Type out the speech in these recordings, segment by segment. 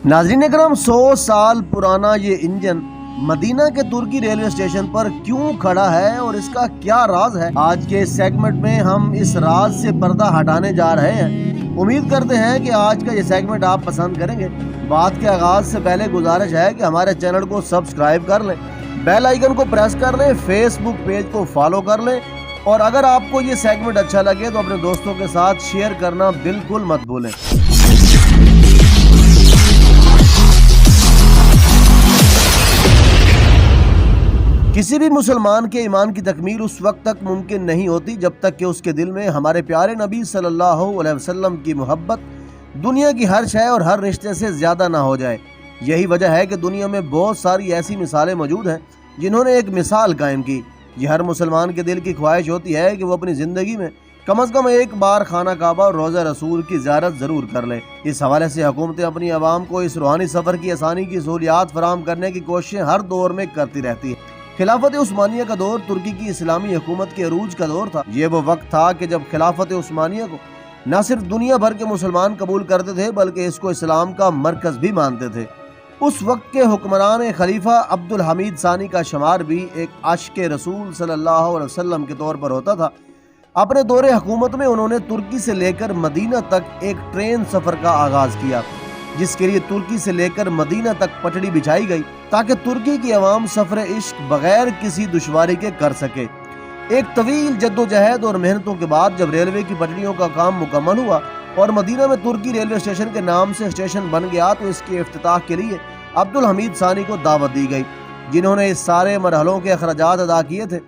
ناظرین اکرام، 100 سال پرانا یہ انجن مدینہ کے ترکی ریلوے اسٹیشن پر کیوں کھڑا ہے اور اس کا کیا راز ہے؟ آج کے اس سیگمنٹ میں ہم اس راز سے پردہ ہٹانے جا رہے ہیں۔ امید کرتے ہیں کہ آج کا یہ سیگمنٹ آپ پسند کریں گے۔ بات کے آغاز سے پہلے گزارش ہے کہ ہمارے چینل کو سبسکرائب کر لیں، بیل آئیکن کو پریس کر لیں، فیس بک پیج کو فالو کر لیں، اور اگر آپ کو یہ سیگمنٹ اچھا لگے تو اپنے دوستوں کے ساتھ شیئر کرنا بالکل مت بھولیں۔ کسی بھی مسلمان کے ایمان کی تکمیل اس وقت تک ممکن نہیں ہوتی جب تک کہ اس کے دل میں ہمارے پیارے نبی صلی اللہ علیہ وسلم کی محبت دنیا کی ہر شے اور ہر رشتے سے زیادہ نہ ہو جائے۔ یہی وجہ ہے کہ دنیا میں بہت ساری ایسی مثالیں موجود ہیں جنہوں نے ایک مثال قائم کی۔ یہ ہر مسلمان کے دل کی خواہش ہوتی ہے کہ وہ اپنی زندگی میں کم از کم ایک بار خانہ کعبہ اور روضہ رسول کی زیارت ضرور کر لے۔ اس حوالے سے حکومتیں اپنی عوام کو اس روحانی سفر کی آسانی کی سہولیات فراہم کرنے کی کوششیں ہر دور میں کرتی رہتی ہیں۔ خلافت عثمانیہ کا دور ترکی کی اسلامی حکومت کے عروج کا دور تھا۔ یہ وہ وقت تھا کہ جب خلافت عثمانیہ کو نہ صرف دنیا بھر کے مسلمان قبول کرتے تھے بلکہ اس کو اسلام کا مرکز بھی مانتے تھے۔ اس وقت کے حکمران خلیفہ عبد الحمید ثانی کا شمار بھی ایک عاشق رسول صلی اللہ علیہ وسلم کے طور پر ہوتا تھا۔ اپنے دور حکومت میں انہوں نے ترکی سے لے کر مدینہ تک ایک ٹرین سفر کا آغاز کیا، جس کے لیے ترکی سے لے کر مدینہ تک پٹڑی بچھائی گئی تاکہ ترکی کی عوام سفر عشق بغیر کسی دشواری کے کر سکے۔ ایک طویل جدوجہد اور محنتوں کے بعد جب ریلوے کی پٹڑیوں کا کام مکمل ہوا اور مدینہ میں ترکی ریلوے اسٹیشن کے نام سے اسٹیشن بن گیا تو اس کے افتتاح کے لیے عبد الحمید ثانی کو دعوت دی گئی، جنہوں نے اس سارے مرحلوں کے اخراجات ادا کیے تھے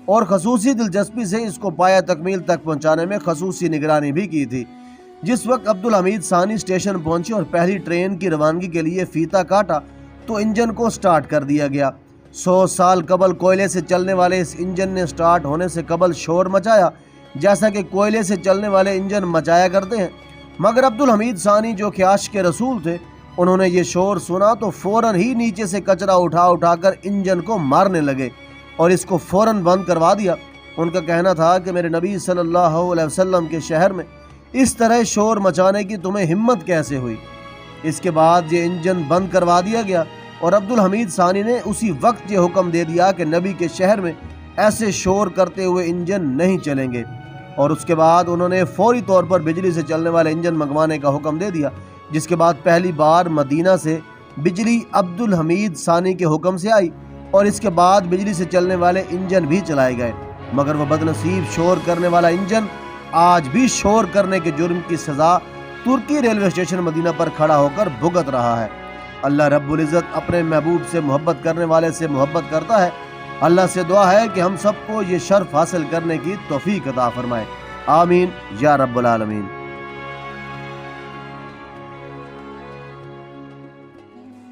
اور خصوصی دلچسپی سے اس کو پایہ تکمیل تک پہنچانے میں خصوصی نگرانی بھی کی تھی۔ جس وقت عبد الحمید ثانی اسٹیشن پہنچے اور پہلی ٹرین کی روانگی کے لیے فیتہ کاٹا تو انجن کو سٹارٹ کر دیا گیا۔ 100 سال قبل کوئلے سے چلنے والے اس انجن نے سٹارٹ ہونے سے قبل شور مچایا جیسا کہ کوئلے سے چلنے والے انجن مچایا کرتے ہیں، مگر عبد الحمید ثانی جو کہ عاشق رسول تھے، انہوں نے یہ شور سنا تو فوراً ہی نیچے سے کچرا اٹھا کر انجن کو مارنے لگے اور اس کو فوراً بند کروا دیا۔ ان کا کہنا تھا کہ میرے نبی صلی اللہ علیہ وسلم کے شہر میں اس طرح شور مچانے کی تمہیں ہمت کیسے ہوئی؟ اس کے بعد یہ انجن بند کروا دیا گیا اور عبد الحمید ثانی نے اسی وقت یہ حکم دے دیا کہ نبی کے شہر میں ایسے شور کرتے ہوئے انجن نہیں چلیں گے، اور اس کے بعد انہوں نے فوری طور پر بجلی سے چلنے والے انجن منگوانے کا حکم دے دیا، جس کے بعد پہلی بار مدینہ سے بجلی عبد الحمید ثانی کے حکم سے آئی اور اس کے بعد بجلی سے چلنے والے انجن بھی چلائے گئے، مگر وہ بدنصیب شور کرنے والا انجن آج بھی شور کرنے کے جرم کی سزا ترکی ریلوے اسٹیشن مدینہ پر کھڑا ہو کر بھگت رہا ہے۔ اللہ رب العزت اپنے محبوب سے محبت کرنے والے سے محبت کرتا ہے۔ اللہ سے دعا ہے کہ ہم سب کو یہ شرف حاصل کرنے کی توفیق عطا فرمائے۔ آمین یا رب العالمین۔